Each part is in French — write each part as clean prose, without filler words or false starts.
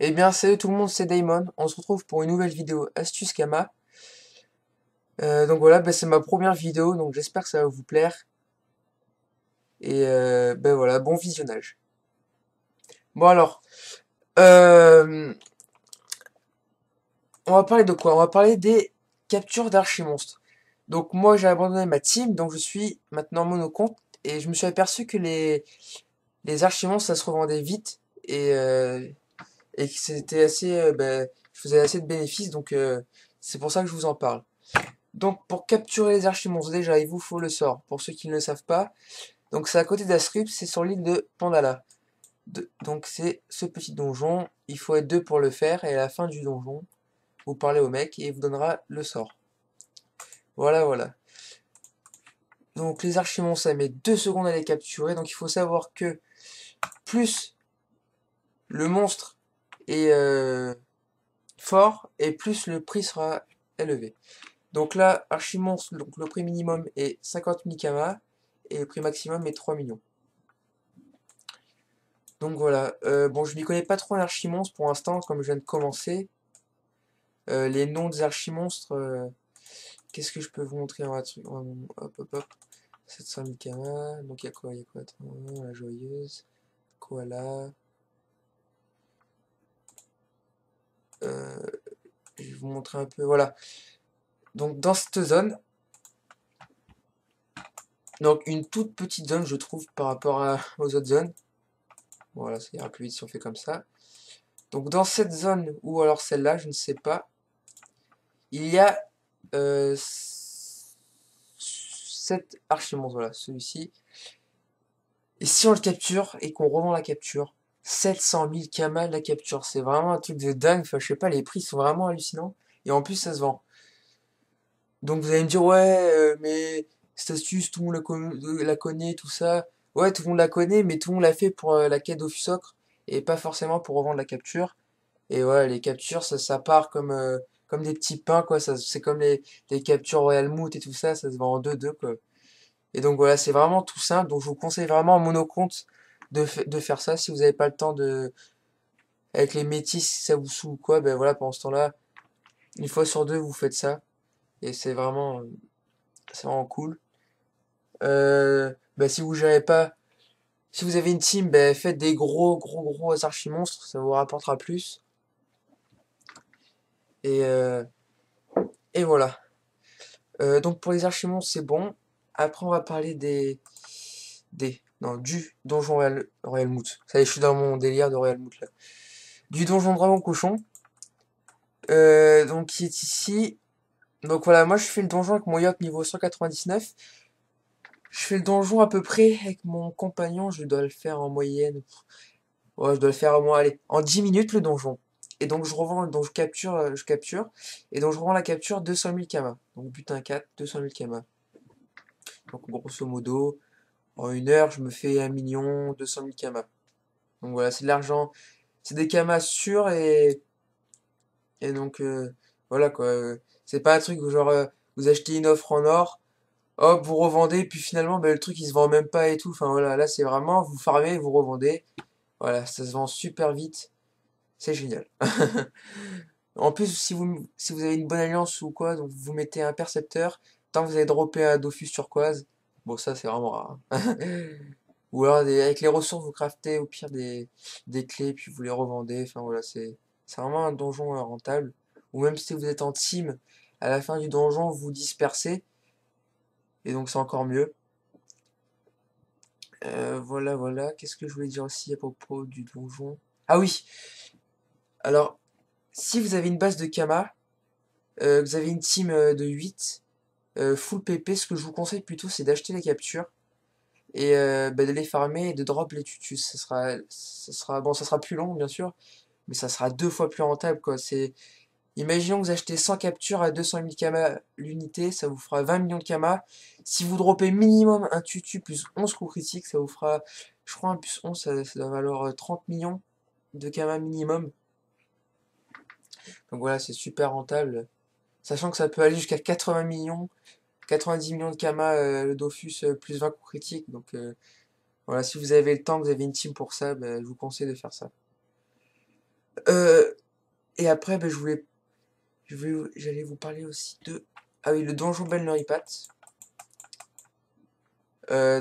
Eh bien, salut tout le monde, c'est Damon. On se retrouve pour une nouvelle vidéo Astuce Kama. Donc voilà, c'est ma première vidéo, donc j'espère que ça va vous plaire. Et voilà, bon visionnage. Bon alors, euh, on va parler de quoi? On va parler des captures d'archimonstres. Donc moi j'ai abandonné ma team, donc je suis maintenant monocompte. Et je me suis aperçu que les archimonstres ça se revendait vite. Et que c'était assez, je faisais assez de bénéfices, donc c'est pour ça que je vous en parle. Donc pour capturer les archimonstres, déjà il vous faut le sort, pour ceux qui ne le savent pas. Donc c'est à côté d'Ascrip, c'est sur l'île de Pandala. Donc c'est ce petit donjon, il faut être deux pour le faire, et à la fin du donjon, vous parlez au mec et il vous donnera le sort. Voilà, voilà. Donc les archimonstres, ça met 2 secondes à les capturer, donc il faut savoir que plus le monstre est fort, et plus le prix sera élevé. Donc là, archimonstre, donc le prix minimum est 50 000 kamas, et le prix maximum est 3 millions. Donc voilà, bon je m'y connais pas trop en archimonstres pour l'instant, comme je viens de commencer. Les noms des archimonstres, qu'est-ce que je peux vous montrer en truc? Hop hop hop, 700 000 kamas, donc il y a quoi? Il y a quoi? Attends, la joyeuse, koala, euh, je vais vous montrer un peu, voilà. Donc dans cette zone, donc une toute petite zone je trouve par rapport aux autres zones. Voilà, ça ira plus vite si on fait comme ça. Donc dans cette zone, ou alors celle-là, je ne sais pas, il y a 7 archimonstres, voilà, celui-ci. Et si on le capture et qu'on revend la capture, 700 000 kamas la capture, c'est vraiment un truc de dingue. Enfin, je sais pas, les prix sont vraiment hallucinants. Et en plus, ça se vend. Donc vous allez me dire, ouais, mais cette astuce, tout le monde la connaît, tout ça. Ouais, tout le monde la connaît, mais tout le monde l'a fait pour la quête d'Offusocre et pas forcément pour revendre la capture. Et voilà, les captures, ça part comme des petits pains, quoi. C'est comme les captures Royal Moot et tout ça, ça se vend en deux, quoi. Et donc voilà, c'est vraiment tout simple. Donc je vous conseille vraiment en monocompte de faire ça. Si vous n'avez pas le temps de. Avec les métis, si ça vous saoule ou quoi, ben voilà, pendant ce temps-là, une fois sur deux, vous faites ça. Et c'est vraiment cool. Si vous gérez pas, si vous avez une team, ben faites des gros archimonstres, ça vous rapportera plus. Et, euh, et voilà. Donc pour les archimonstres, c'est bon. Après, on va parler non, du donjon Royal Moot. Ça y est, je suis dans mon délire de Royal Moot là. Du donjon Dragon Cochon, donc qui est ici. Donc voilà, moi je fais le donjon avec mon yacht niveau 199. Je fais le donjon à peu près avec mon compagnon, je dois le faire en moyenne. Ouais, je dois le faire au moins, allez, en 10 minutes le donjon. Et donc je revends, donc je capture, et donc je revends la capture 200 000 kamas. Donc butin 4, 200 000 kamas. Donc grosso modo, en une heure, je me fais 1 200 000 kamas. Donc voilà, c'est de l'argent, c'est des kamas sûrs et donc voilà quoi. C'est pas un truc où genre vous achetez une offre en or, hop, vous revendez, puis finalement le truc il se vend même pas et tout. Enfin voilà, là c'est vraiment vous farmez, vous revendez. Voilà, ça se vend super vite, c'est génial. En plus, si vous avez une bonne alliance ou quoi, donc vous mettez un percepteur, tant que vous avez droppé un Dofus turquoise, bon ça c'est vraiment rare, hein. Ou alors avec les ressources vous craftez au pire des clés puis vous les revendez. Enfin voilà, c'est vraiment un donjon rentable. Ou même si vous êtes en team, à la fin du donjon vous dispersez et donc c'est encore mieux. Voilà, voilà. Qu'est-ce que je voulais dire aussi à propos du donjon? Ah oui, alors si vous avez une base de Kama, vous avez une team de 8 full PP, ce que je vous conseille plutôt c'est d'acheter les captures et de les farmer et de drop les tutus. Bon, ça sera plus long bien sûr, mais ça sera 2 fois plus rentable quoi. Imaginons que vous achetez 100 captures à 200 000 kamas l'unité, ça vous fera 20 millions de kamas. Si vous droppez minimum un tutu plus 11 coups critiques, ça vous fera, je crois un plus 11, ça doit valoir 30 millions de kamas minimum. Donc voilà, c'est super rentable. Sachant que ça peut aller jusqu'à 80 millions, 90 millions de kamas le Dofus plus 20 coups critiques. Donc voilà, si vous avez le temps, que vous avez une team pour ça, je vous conseille de faire ça. Euh, et après, ben, j'allais vous parler aussi de... Ah oui, le donjon Bell-Noripat.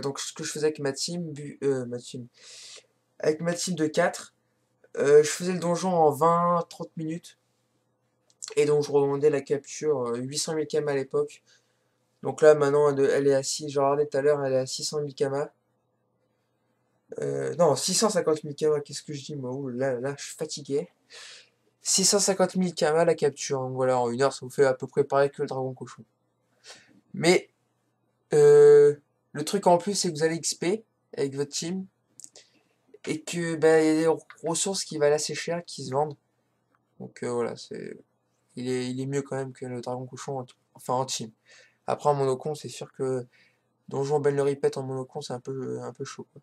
Donc ce que je faisais avec ma team, avec ma team de 4, je faisais le donjon en 20-30 minutes. Et donc je revendais la capture 800 000 km à l'époque. Donc là maintenant elle est à 6, j'ai regardé tout à l'heure, elle est à 600 000 km. Non, 650 000 km, qu'est-ce que je dis moi? Ouh là, je suis fatigué. 650 000 km la capture, donc voilà, en 1 heure ça vous fait à peu près pareil que le dragon cochon. Mais euh, le truc en plus c'est que vous allez XP avec votre team et que bah, il y a des ressources qui valent assez cher qui se vendent. Donc voilà, il est mieux quand même que le dragon cochon, enfin en team. Après en monocon, c'est sûr que Donjon Belle le répète en monocon, c'est un peu chaud, quoi.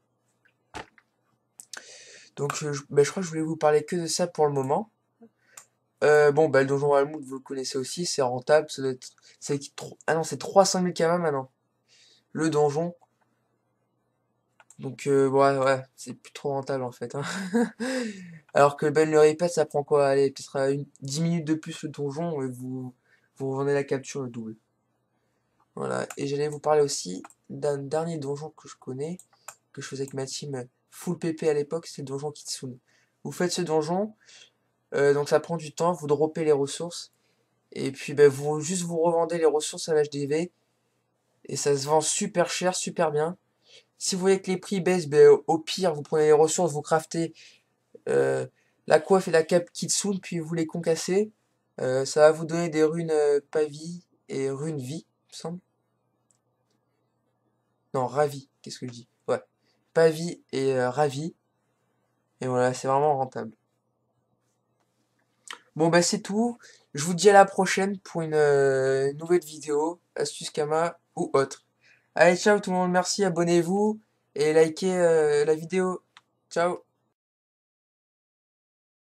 Donc bah, je crois que je voulais vous parler que de ça pour le moment. Bon, bah, le donjon Almoud, vous le connaissez aussi, c'est rentable. Ah non, c'est 300 000 km maintenant, le donjon. Donc, ouais, c'est plus trop rentable en fait, hein. Alors que Ben le répète, ça prend quoi? Allez, peut-être 10 minutes de plus le donjon et vous revendez la capture le double. Voilà. Et j'allais vous parler aussi d'un dernier donjon que je connais, que je faisais avec ma team full PP à l'époque, c'est le donjon Kitsune. Vous faites ce donjon, donc ça prend du temps, vous droppez les ressources, et puis ben, vous revendez les ressources à l'HDV, et ça se vend super cher, super bien. Si vous voyez que les prix baissent, ben, au pire, vous prenez les ressources, vous craftez euh, la coiffe et la cape Kitsune, puis vous les concassez. Ça va vous donner des runes Pavi et runes Vie, il me semble. Non, Ravi, qu'est-ce que je dis? Ouais, Pavi et Ravi, et voilà, c'est vraiment rentable. Bon bah c'est tout. Je vous dis à la prochaine pour une nouvelle vidéo, astuce Kama ou autre. Allez, ciao tout le monde, merci, abonnez-vous et likez la vidéo. Ciao.